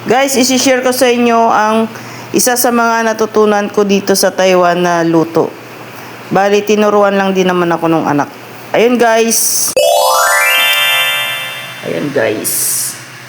Guys, isi-share ko sa inyo ang isa sa mga natutunan ko dito sa Taiwan na luto. Bali, tinuruan lang din naman ako ng anak. Ayun guys. Ayun guys.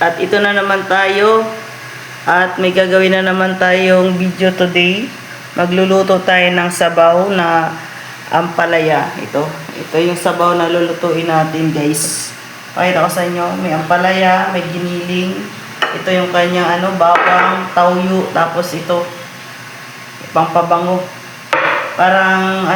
At ito na naman tayo. At may gagawin na naman tayong video today. Magluluto tayo ng sabaw na ampalaya. Ito yung sabaw na lulutuin natin guys. Pakita ko sa inyo. May ampalaya, may giniling. Ito yung kanyang bawang, tauyo, tapos ito pangpabango. Parang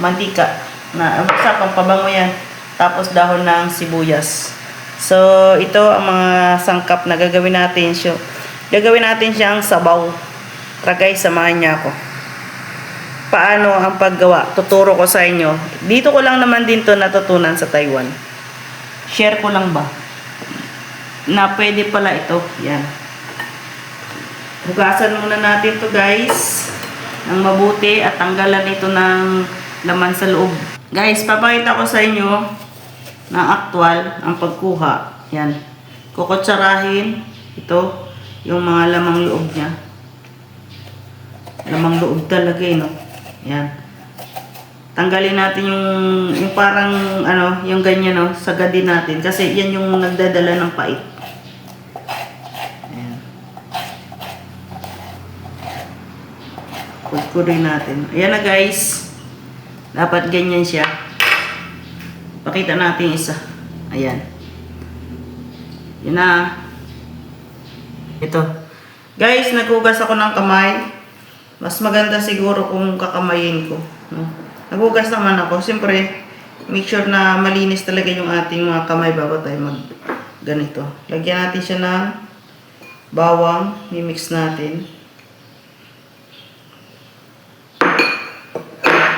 mantika na basta pangpabango yan. Tapos dahon ng sibuyas. So ito ang mga sangkap na gagawin natin. Gagawin natin siyang sabaw. Tara guys, samahan niya ako. Paano ang paggawa? Tuturo ko sa inyo. Dito ko lang naman din to natutunan sa Taiwan. Share ko lang ba? Na pwede pala ito. Yan. Hugasan muna natin to guys ng mabuti at tanggalan ito ng laman sa loob. Guys, papakita ko sa inyo na aktual ang pagkuha. Yan. Kukutsarahin ito yung mga lamang loob niya. Lamang loob talaga no. Yan. Tanggalin natin yung parang yung ganyan no, sagadin natin kasi yan yung nagdadala ng pait. Ayan. Kudkurin natin. Ayan na guys. Dapat ganyan siya. Pakita natin isa. Ayan. Yan na. Ito. Guys, naghugas ako ng kamay. Mas maganda siguro kung kakamayin ko. No? Naghugas naman ako. Siyempre, make sure na malinis talaga yung ating mga kamay bago tayo mag ganito. Lagyan natin siya ng bawang. Mimix natin.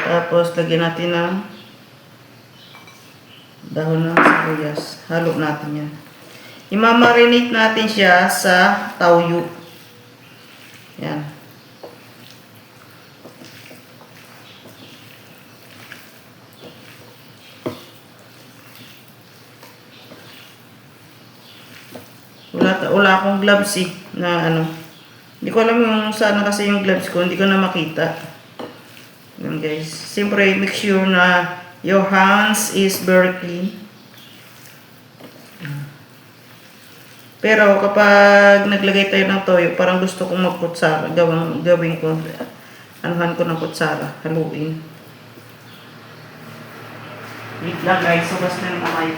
Tapos, lagyan natin ng dahon ng sibuyas. Halo natin yan. Imamarinate natin siya sa tauyo. Yan. Wala akong gloves na Hindi ko alam yung saan na kasi yung gloves ko, hindi ko na makita. Yan guys. Siyempre, make sure na your hands is very clean. Pero kapag naglagay tayo ng toyo, parang gusto kong magkutsara, gawin ko, anuhan ko ng kutsara, haluin. Wait lang guys, subas na yung kamay.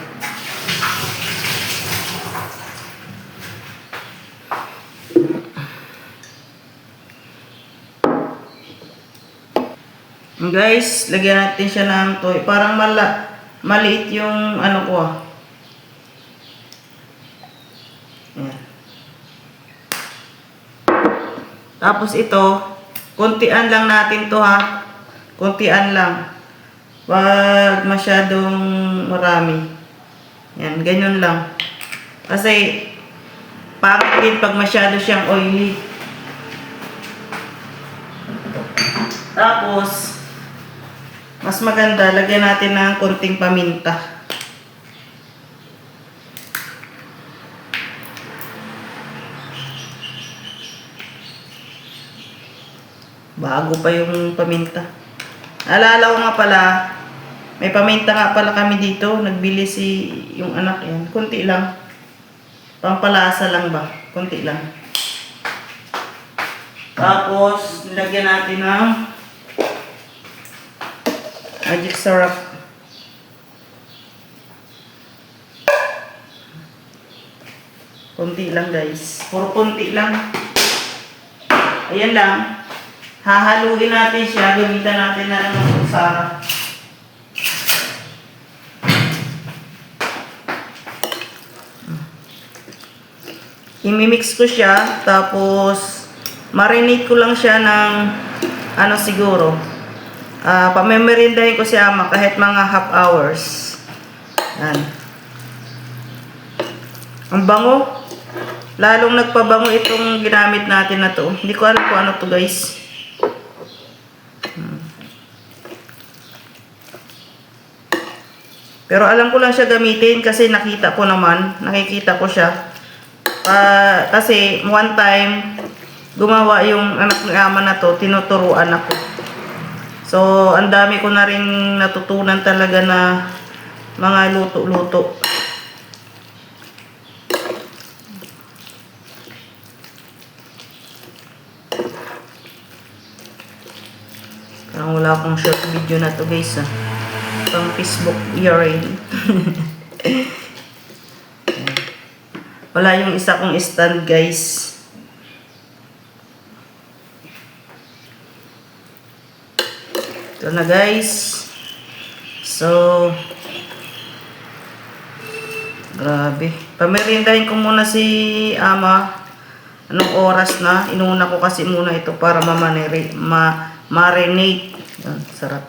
Guys, lagyan natin siya ng toyo. Parang maliit yung ko Ayan. Tapos ito, kontian lang natin to ha. Kontian lang. Wag masyadong marami. Yan, ganyan lang. Kasi, pangit din pag masyado siyang oily. Tapos, mas maganda, lagyan natin ng konting paminta. Bago pa yung paminta. Alala ko nga pala, may paminta nga pala kami dito. Nagbili yung anak yan. Kunti lang. Pampalasa lang ba? Kunti lang. Tapos, nilagyan natin ng magic syrup. Kunti lang guys. Puro kunti lang. Ayan lang. Hahaluin natin siya. Gamitan natin na ng kutsara. Imimix ko siya. Tapos, marinate ko lang siya ng siguro. Pamemerindahin ko si ama kahit mga half hours. Yan. Ang bango. Lalong nagpabango itong ginamit natin na to. Hindi ko alam kung ano to guys. Pero alam ko lang siya gamitin kasi nakikita ko siya. Kasi one time, gumawa yung anak ng ama na to, tinuturuan ako. So, ang dami ko na rin natutunan talaga na mga luto-luto. Parang wala akong short video na to guys pang Facebook earring. Wala yung isa kong stand guys. Ito na guys. So grabe. Pamerindahin ko muna si ama. Anong oras na? Inuna ko kasi muna ito para marinate. Yan, sarap.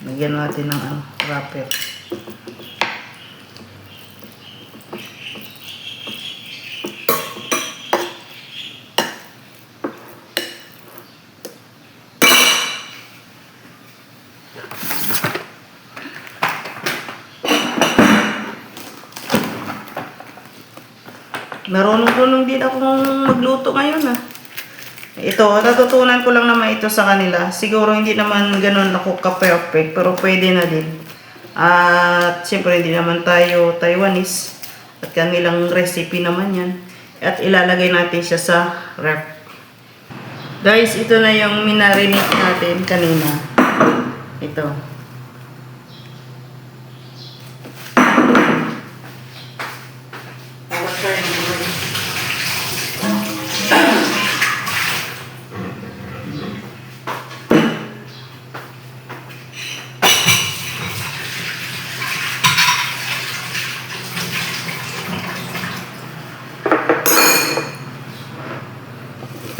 Lagyan natin ng wrapper. Marunong din ako magluto ngayon Ito, natutunan ko lang naman ito sa kanila. Siguro hindi naman ganun ako ka-perfect, pero pwede na din. At siyempre hindi naman tayo Taiwanese. At kanilang recipe naman yan. At ilalagay natin siya sa ref. Guys, ito na yung minarinate natin kanina. Ito.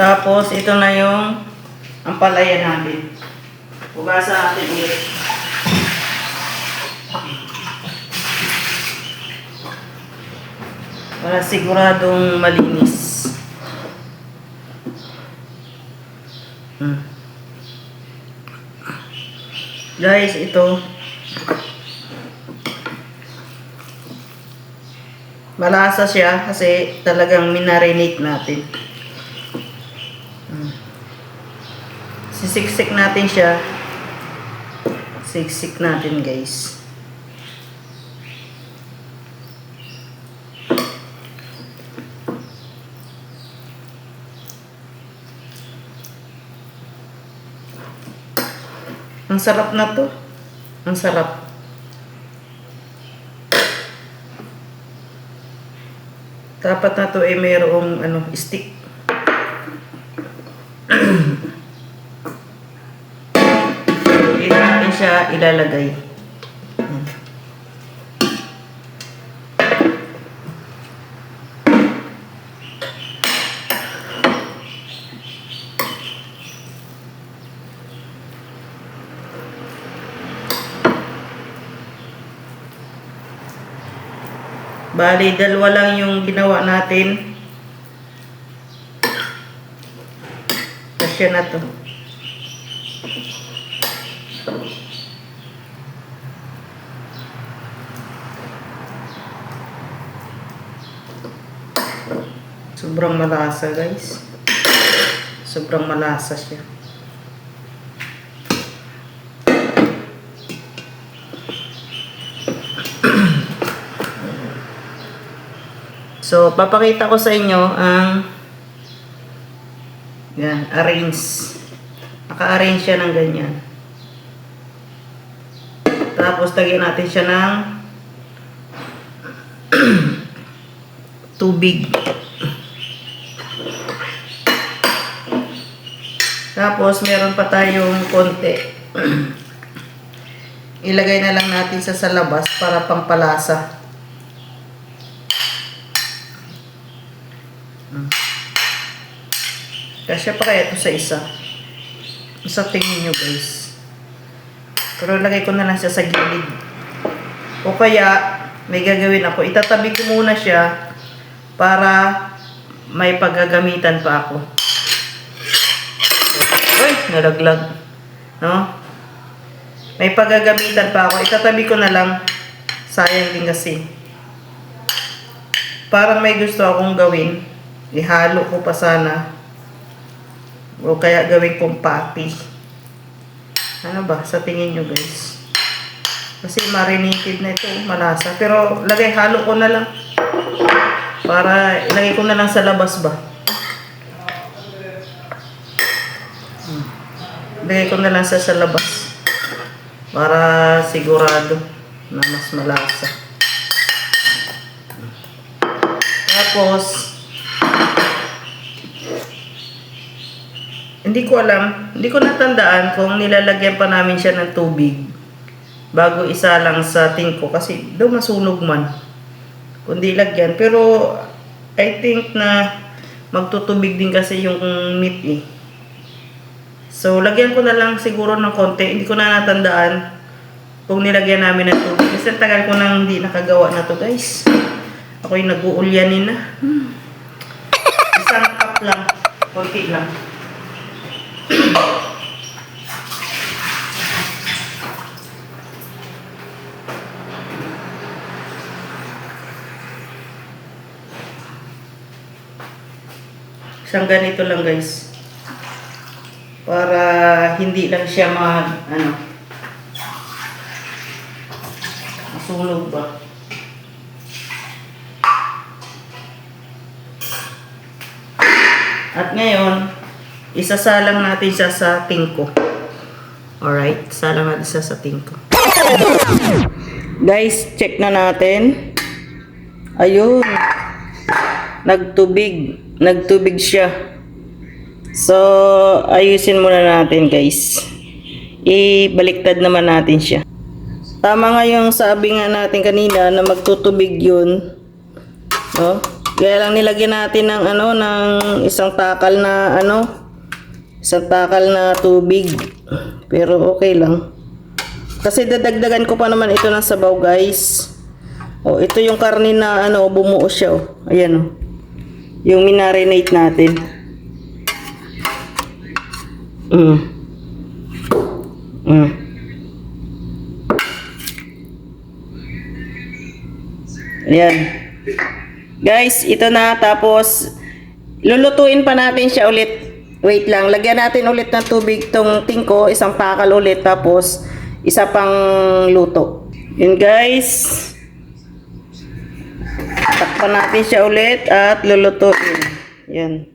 Tapos, ito na yung ampalaya natin. Hugasan natin ulit. Para siguradong malinis. Guys, ito. Malasa siya kasi talagang minarinate natin. Sisiksik natin siya. Siksik natin guys. Ang sarap na to. Ang sarap. Dapat na to ay mayroong stick. Hindi natin siya ilalagay. Bali, dalawa lang yung ginawa natin. Kasya na to. Sobrang malasa guys. Sobrang malasa siya. So, papakita ko sa inyo ang yan, arrange. Naka-arrange siya ng ganyan. Tapos, tagyan natin siya ng tubig. Tapos, meron pa tayong konti. Ilagay na lang natin sa labas para pangpalasa. Kasya pa kaya ito sa isa. Sa tingin nyo guys. Pero lagay ko na lang siya sa gilid. O kaya, may gagawin ako. Itatabi ko muna siya para may paggagamitan pa ako. Uy, nalaglag. No? May paggagamitan pa ako. Itatabi ko na lang. Sayang din kasi. parang may gusto akong gawin. Ihalo ko pa sana. O kaya gawin kong patty. Ano ba? Sa tingin nyo guys? Kasi marinated na ito. Malasa. Pero halo ko na lang. Para ilagay ko na lang sa labas ba? Ilagay ko na lang sa labas. Para sigurado na mas malasa. Tapos, hindi ko alam, hindi ko natandaan kung nilalagyan pa namin siya ng tubig bago isa lang sa tingko kasi daw masunog man kundi lagyan. Pero I think na magtutubig din kasi yung meat eh. So lagyan ko na lang siguro ng konti. Hindi ko na natandaan kung nilagyan namin ng tubig kasi tagal ko nang hindi nakagawa na to guys. Ako'y nag-uulyanin na. Isang cup lang. Konti lang. Isang ganito lang guys. Para hindi lang siya masunog ba. At ngayon, isasalang natin siya sa tingko. Alright, salang natin siya sa tingko. Guys, check na natin. Ayun. Nagtubig siya. So, ayusin muna natin guys. Ibaliktad naman natin siya. Tama nga yung sabi nga natin kanina na magtutubig yun. No? Kaya lang nilagyan natin ng ng isang takal na tubig. Pero okay lang. Kasi dadagdagan ko pa naman ito ng sabaw, guys. Oh, ito yung karne na bumuo siya, oh. Ayan, oh. Yung minarinate natin. Ayan. Guys, ito na. Tapos, lulutuin pa natin siya ulit. Wait lang. Lagyan natin ulit ng tubig tong tingko. Isang pakal ulit. Tapos, isa pang luto. Yun guys. Takpan natin siya ulit at lulutuin. Yan.